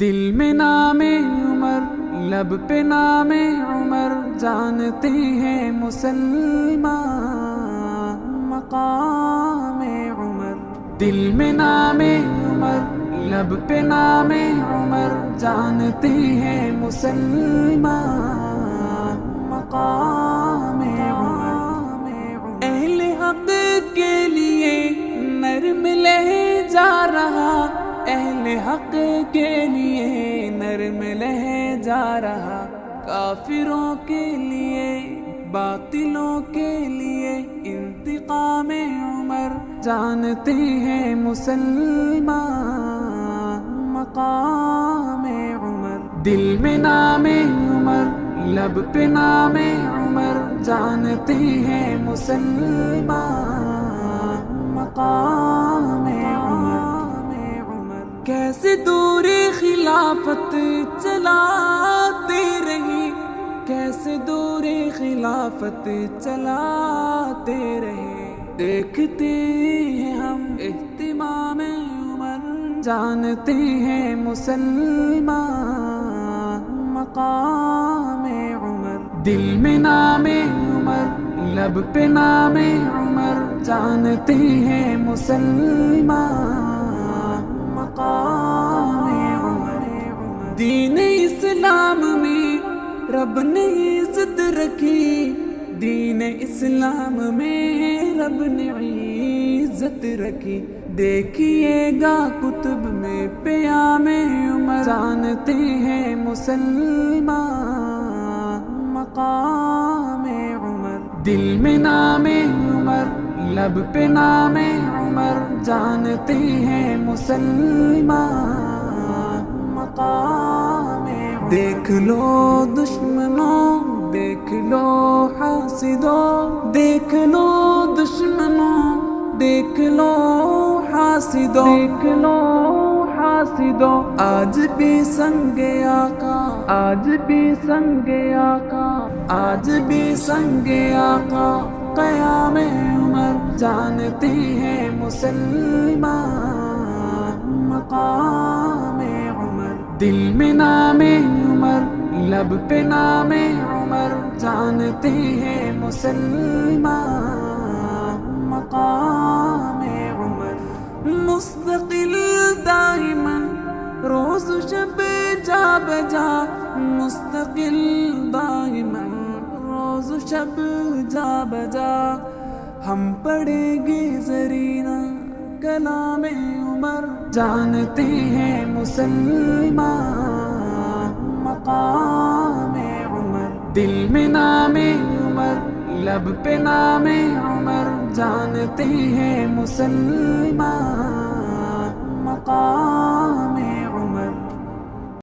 دل میں نام عمر، لب پہ نام عمر، جانتے ہیں مسلمان مقام عمر۔ دل میں نام عمر، لب پہ نام عمر، جانتے ہیں مسلمان مقام عمر۔ اہل حق کے لیے نرم لہجہ رہا، اہل حق کے لیے نرم لہجہ رہا، کافروں کے لیے باطلوں کے لیے انتقام عمر، جانتے ہیں مسلمان مقام عمر۔ دل میں نام عمر، لب پہ نام عمر، جانتے ہیں مسلمان مقام عمر۔ کیسے دور خلافت چلاتے رہے، کیسے دور خلافت چلاتے رہے، دیکھتے ہیں ہم اہتمام عمر، جانتے ہیں مسلمان مقام عمر۔ دل میں نام عمر، لب پہ نام عمر، جانتے ہیں مسلمان مقام عمر۔ دین اسلام میں رب نے عزت رکھی، دین اسلام میں رب نے عزت رکھی، دیکھیے گا کتب میں پیام عمر، جانتے ہیں مسلمان مقام عمر۔ دل میں نام عمر، لب پہ نام عمر، جانتے ہیں مسلمان مقام عمر۔ دیکھ لو دشمنوں، دیکھ لو حاسدوں، دیکھ لو دشمنوں، دیکھ لو حاسدوں، دیکھ لو حاسدوں، آج بھی سنگ آقا، آج بھی سنگ آقا، آج بھی سنگ آقا، قیام عمر، جانتے ہیں مسلمان مقام عمر۔ دل میں نام عمر، لب پہ نام عمر، جانتے ہیں مسلمان مقام عمر۔ مستقل دائما روز و شب جا بجا، مستقل دائما روز و شب جا بجا، ہم پڑھیں گے زرینہ کلام عمر، جانتے ہیں مسلمان مقام عمر۔ دل میں نام عمر، لب پہ نام عمر، جانتے ہیں مسلمان